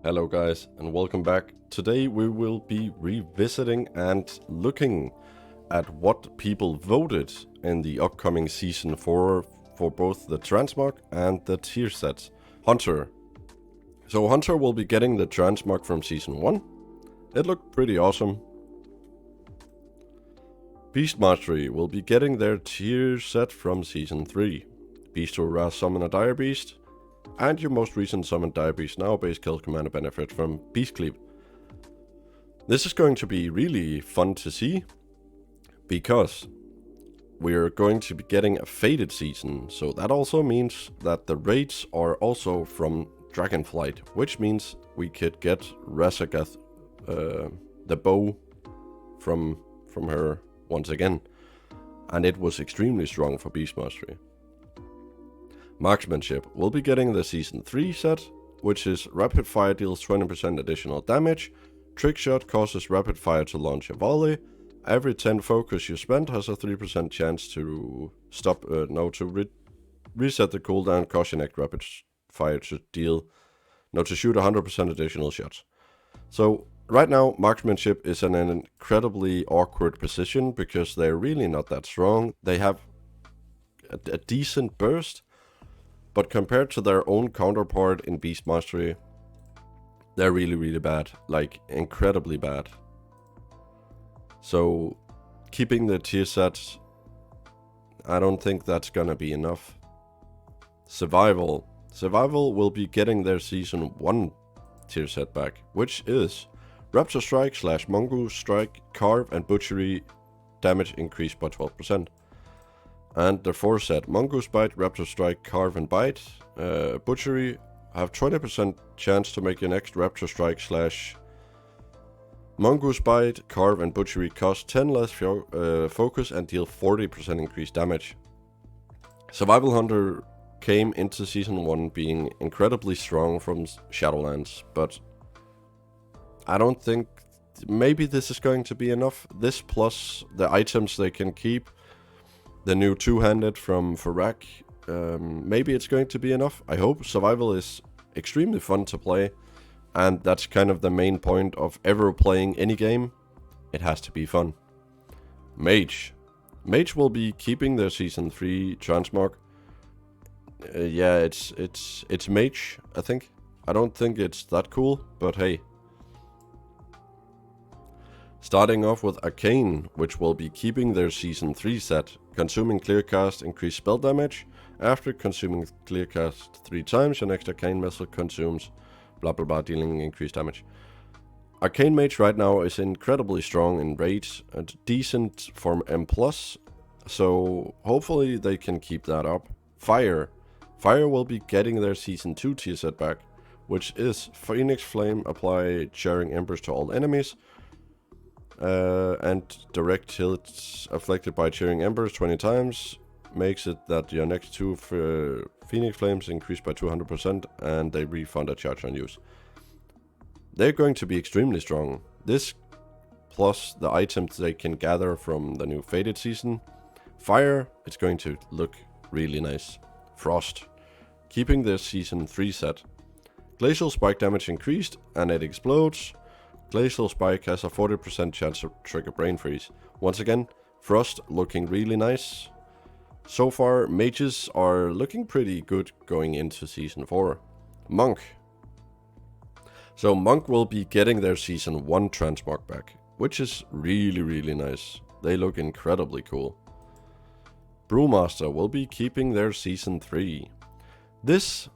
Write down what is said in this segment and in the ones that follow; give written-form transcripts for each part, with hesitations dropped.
Hello guys and welcome back. Today we will be revisiting and looking at what people voted in the upcoming Season 4 for both the Transmog and the Tiersets. Hunter. So Hunter will be getting the Transmog from Season 1. It looked pretty awesome. Beast Mastery will be getting their Tierset from Season 3. Beast will Wrath summon a Dire Beast. And your most recent summoned Dire Beast now base kill commander benefit from Beast Cleave. This is going to be really fun to see, because we're going to be getting a Fated season, so that also means that the raids are also from Dragonflight, which means we could get Razagath, the bow from her once again, and it was extremely strong for Beast Mastery. Marksmanship will be getting the Season 3 set, which is Rapid Fire deals 20% additional damage, Trick Shot causes Rapid Fire to launch a volley, every 10 focus you spend has a 3% chance to reset the cooldown, caution act Rapid Fire to shoot 100% additional shots. So right now Marksmanship is in an incredibly awkward position because they're really not that strong. They have a decent burst, but compared to their own counterpart in Beast Mastery, they're really bad, like incredibly bad. So keeping the tier sets, I don't think that's gonna be enough. Survival will be getting their Season 1 tier set back, which is Raptor Strike / Mongoose Strike, Carve and Butchery damage increased by 12%. And the 4 set, Mongoose Bite, Raptor Strike, Carve and Bite, Butchery have 20% chance to make your next Raptor Strike / Mongoose Bite, Carve and Butchery cost 10 less focus and deal 40% increased damage. Survival Hunter came into Season 1 being incredibly strong from Shadowlands, but I don't think, maybe this is going to be enough. This plus the items they can keep, the new two-handed from Farak, maybe it's going to be enough. I hope. Survival is extremely fun to play, and that's kind of the main point of ever playing any game. It has to be fun. Mage will be keeping their Season 3 Transmog. Yeah, it's Mage, I think. I don't think it's that cool, but hey. Starting off with Arcane, which will be keeping their Season 3 set. Consuming Clearcast increased spell damage. After consuming Clearcast 3 times, your next Arcane Missile consumes blah blah blah, dealing increased damage. Arcane Mage right now is incredibly strong in raids and decent for M+, so hopefully they can keep that up. Fire will be getting their Season 2 tier set back, which is Phoenix Flame, apply Charring Embers to all enemies. And direct hits afflicted by Cheering Embers 20 times makes it that your next 2 Phoenix Flames increase by 200% and they refund a charge on use. They're going to be extremely strong. This plus the items they can gather from the new Fated season. Fire, it's going to look really nice. Frost, keeping their Season 3 set. Glacial Spike damage increased and it explodes. Glacial Spike has a 40% chance to trigger Brain Freeze. Once again, Frost looking really nice. So far, mages are looking pretty good going into Season 4. Monk. So Monk will be getting their Season 1 Transmog back, which is really nice. They look incredibly cool. Brewmaster will be keeping their Season 3. This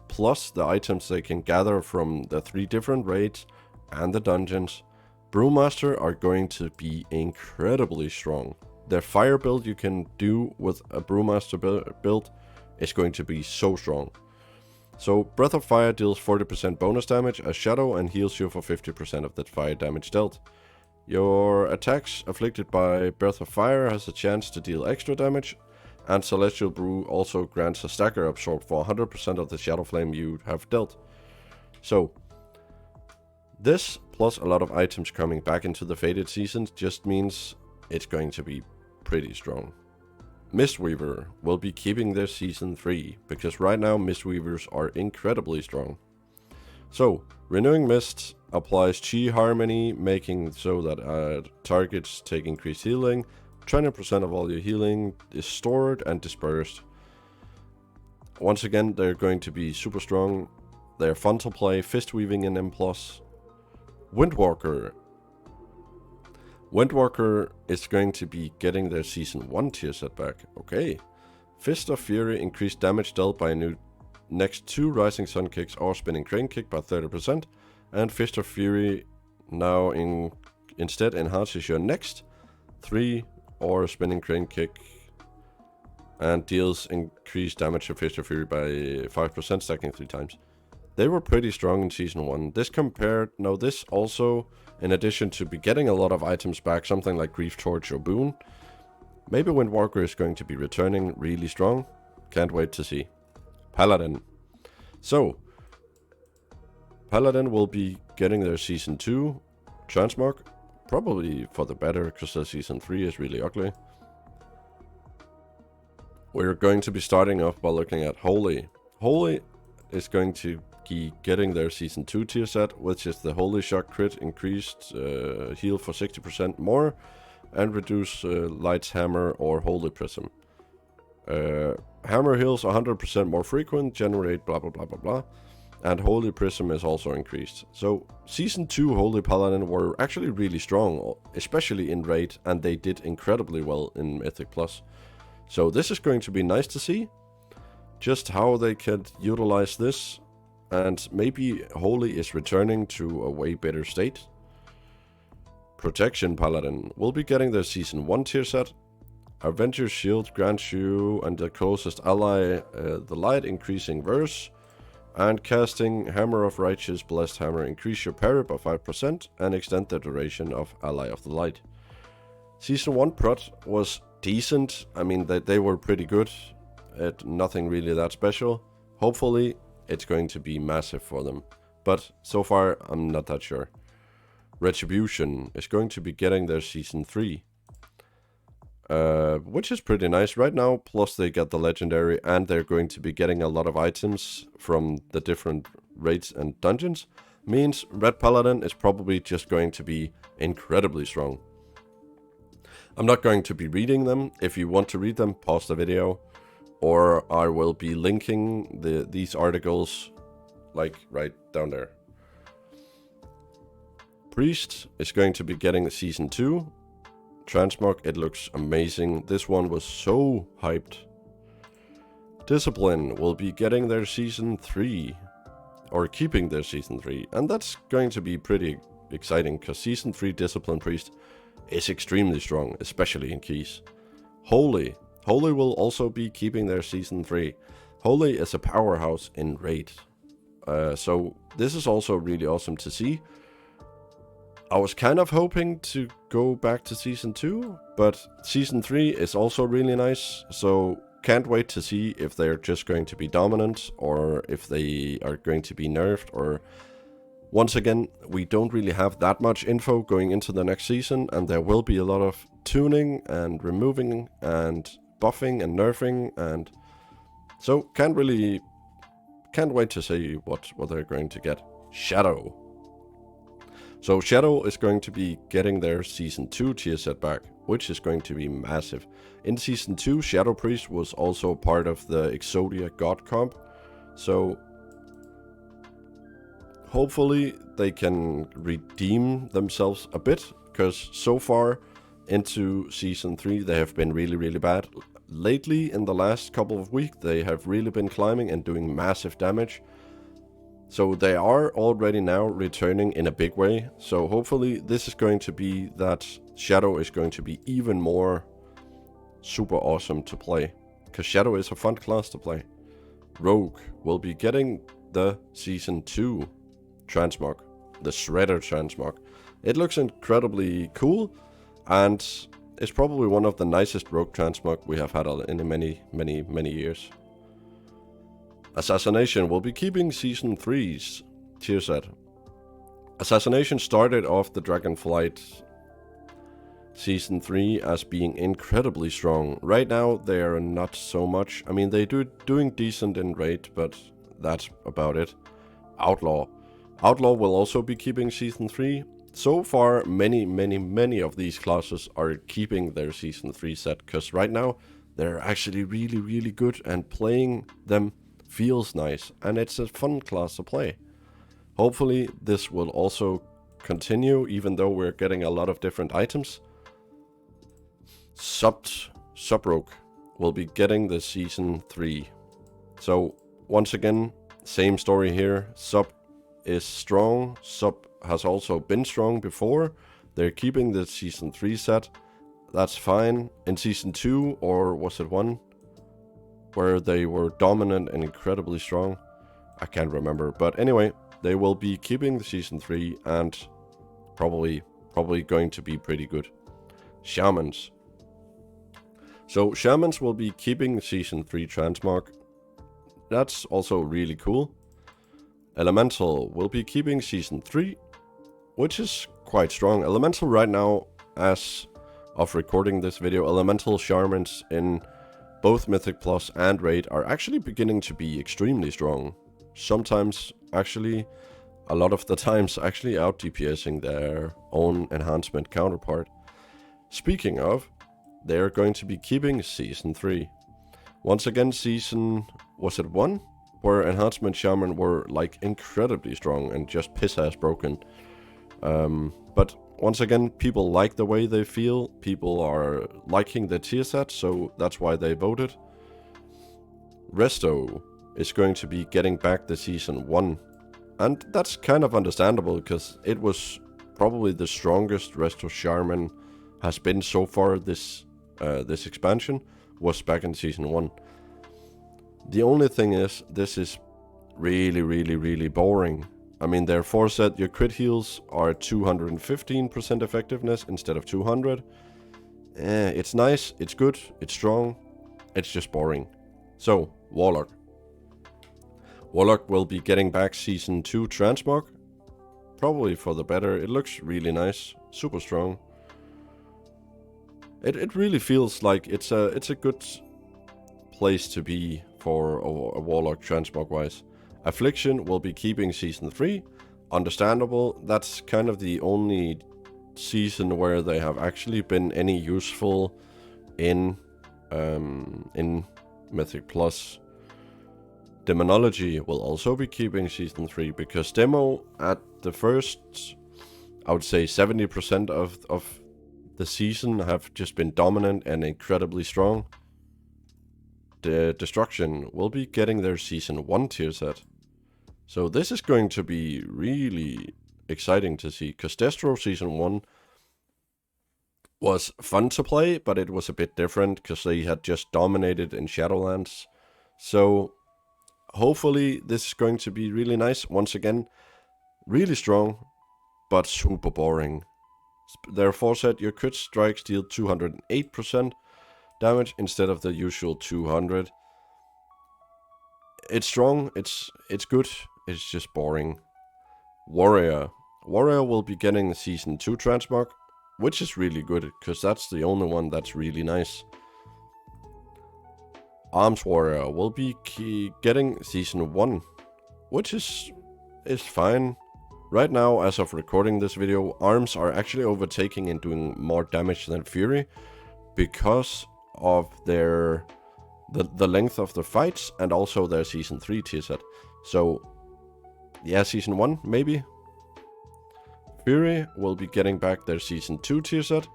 plus the items they can gather from the 3 different raids and the dungeons, Brewmaster are going to be incredibly strong. The fire build you can do with a Brewmaster build is going to be so strong. So Breath of Fire deals 40% bonus damage as Shadow and heals you for 50% of that fire damage dealt. Your attacks afflicted by Breath of Fire has a chance to deal extra damage, and Celestial Brew also grants a stagger absorb for 100% of the Shadow Flame you have dealt. So, this plus a lot of items coming back into the Fated seasons just means it's going to be pretty strong. Mistweaver will be keeping their Season 3, because right now Mistweavers are incredibly strong. So, Renewing Mist applies Chi Harmony, making so that targets take increased healing. 20% of all your healing is stored and dispersed. Once again, they're going to be super strong. They're fun to play. Fist Weaving in M+. Windwalker. Windwalker is going to be getting their Season 1 tier set back. Okay. Fist of Fury increased damage dealt by next 2 Rising Sun kicks or Spinning Crane kick by 30%. And Fist of Fury now instead enhances your next 3 or Spinning Crane kick and deals increased damage to Fist of Fury by 5%, stacking 3 times. They were pretty strong in Season 1. This also, in addition to be getting a lot of items back, something like Grief Torch or Boon, maybe Windwalker is going to be returning really strong. Can't wait to see. Paladin. So, Paladin will be getting their Season 2 Transmog, probably for the better, because their Season 3 is really ugly. We're going to be starting off by looking at Holy. Holy is going to be getting their Season 2 tier set, which is the Holy Shock crit, increased heal for 60% more, and reduce Light's Hammer or Holy Prism. Hammer heals 100% more frequent, generate blah blah blah blah blah, and Holy Prism is also increased. So Season 2 Holy Paladin were actually really strong, especially in Raid, and they did incredibly well in Mythic Plus. So this is going to be nice to see, just how they can utilize this, and maybe Holy is returning to a way better state. Protection Paladin will be getting their Season 1 tier set. Avenger Shield grants you and the closest ally the light increasing verse, and casting Hammer of Righteous Blessed Hammer increase your parry by 5% and extend the duration of Ally of the Light. Season 1 prot was decent. I mean, they were pretty good. Nothing really that special. Hopefully it's going to be massive for them, but so far I'm not that sure. Retribution is going to be getting their Season 3, which is pretty nice right now. Plus they get the legendary, and they're going to be getting a lot of items from the different raids and dungeons. Means Red Paladin is probably just going to be incredibly strong. I'm not going to be reading them. If you want to read them, pause the video, or I will be linking these articles like right down there. Priest is going to be getting a Season 2 Transmog. It looks amazing. This one was so hyped. Discipline will be getting their Season 3, or keeping their Season 3, and that's going to be pretty exciting, because Season 3 Discipline Priest is extremely strong, especially in keys. Holy will also be keeping their Season 3. Holy is a powerhouse in Raid, so this is also really awesome to see. I was kind of hoping to go back to Season 2, but Season 3 is also really nice, so can't wait to see if they're just going to be dominant, or if they are going to be nerfed, or... Once again, we don't really have that much info going into the next season, and there will be a lot of tuning and removing and buffing and nerfing, and so can't wait to see what they're going to get. Shadow. So Shadow is going to be getting their Season 2 tier set back, which is going to be massive. In Season 2, Shadow Priest was also part of the Exodia God comp, so hopefully they can redeem themselves a bit, because so far into Season 3 they have been really bad. Lately, in the last couple of weeks, they have really been climbing and doing massive damage. So they are already now returning in a big way. So hopefully this is going to be that Shadow is going to be even more super awesome to play, because Shadow is a fun class to play. Rogue will be getting the Season 2 Transmog, the Shredder Transmog. It looks incredibly cool, and it's probably one of the nicest Rogue Transmog we have had in many years. Assassination will be keeping Season 3's tier set. Assassination started off the Dragonflight Season 3 as being incredibly strong. Right now they are not so much. I mean, they're doing decent in Raid, but that's about it. Outlaw. Outlaw will also be keeping Season 3. So far, many of these classes are keeping their Season 3 set, because right now they're actually really good, and playing them feels nice, and it's a fun class to play. Hopefully this will also continue, even though we're getting a lot of different items. Subrogue will be getting the Season 3. So once again, same story here. Sub is strong. Sub has also been strong before. They're keeping the Season 3 set. That's fine. In Season 2, or was it 1, where they were dominant and incredibly strong? I can't remember. But anyway, they will be keeping the Season 3 and probably going to be pretty good. Shamans. So Shamans will be keeping Season 3 Transmog. That's also really cool. Elemental will be keeping Season 3, which is quite strong. Elemental right now, as of recording this video, Elemental Shamans in both Mythic Plus and Raid are actually beginning to be extremely strong. Sometimes, actually, a lot of the times, actually out DPSing their own enhancement counterpart. Speaking of, they're going to be keeping Season 3. Once again, Season, was it 1? Where Enhancement Shaman were like incredibly strong and just piss-ass broken. But once again, people like the way they feel. People are liking the tier set, so that's why they voted. Resto is going to be getting back the Season 1. And that's kind of understandable, because it was probably the strongest Resto Shaman has been so far this expansion, was back in Season 1. The only thing is, this is really boring. I mean, their 4-set, your crit heals are 215% effectiveness instead of 200. It's nice, it's good, it's strong, it's just boring. So, Warlock. Warlock will be getting back Season 2 Transmog. Probably for the better. It looks really nice, super strong. It really feels like it's a good place to be for a Warlock Transmog wise. Affliction will be keeping Season 3. Understandable. That's kind of the only season where they have actually been any useful in Mythic Plus. Demonology will also be keeping Season 3, because Demo at the first, I would say 70% of the season have just been dominant and incredibly strong. The Destruction will be getting their Season 1 tier set. So this is going to be really exciting to see, because Destro Season 1 was fun to play, but it was a bit different, because they had just dominated in Shadowlands. So hopefully this is going to be really nice. Once again, really strong, but super boring. Their 4-set, your crit strikes deal 208% damage instead of the usual 200. It's strong, it's good, it's just boring. Warrior will be getting Season 2 Transmog, which is really good, because that's the only one that's really nice. Arms Warrior will be getting Season 1, which is fine. Right now, as of recording this video, Arms are actually overtaking and doing more damage than Fury, because of the length of the fights, and also their Season 3 tier set. So yeah, Season 1 maybe. Fury will be getting back their Season 2 tier set.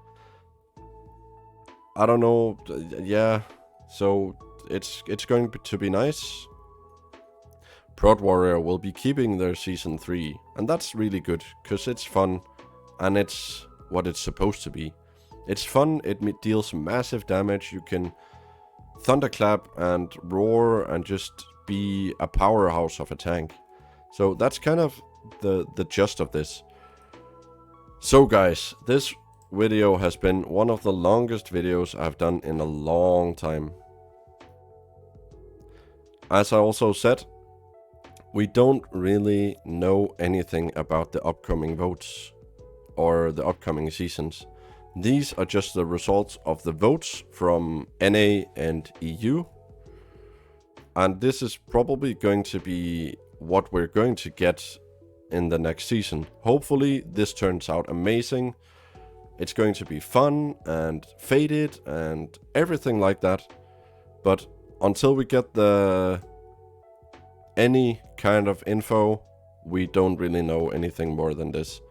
I don't know, yeah, so it's going to be nice. Prod Warrior will be keeping their Season 3, and that's really good, because it's fun, and it's what it's supposed to be. It's fun, it deals massive damage, you can thunderclap and roar and just be a powerhouse of a tank. So that's kind of the gist of this. So guys, this video has been one of the longest videos I've done in a long time. As I also said, we don't really know anything about the upcoming votes or the upcoming seasons. These are just the results of the votes from NA and EU. And this is probably going to be what we're going to get in the next season. Hopefully this turns out amazing. It's going to be fun and faded and everything like that. But until we get any kind of info, we don't really know anything more than this.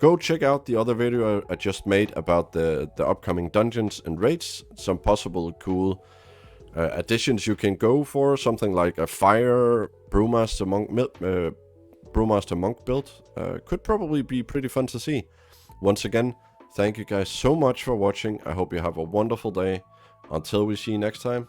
Go check out the other video I just made about the upcoming dungeons and raids. Some possible cool additions you can go for. Something like a fire Brewmaster Monk build. Could probably be pretty fun to see. Once again, thank you guys so much for watching. I hope you have a wonderful day. Until we see you next time.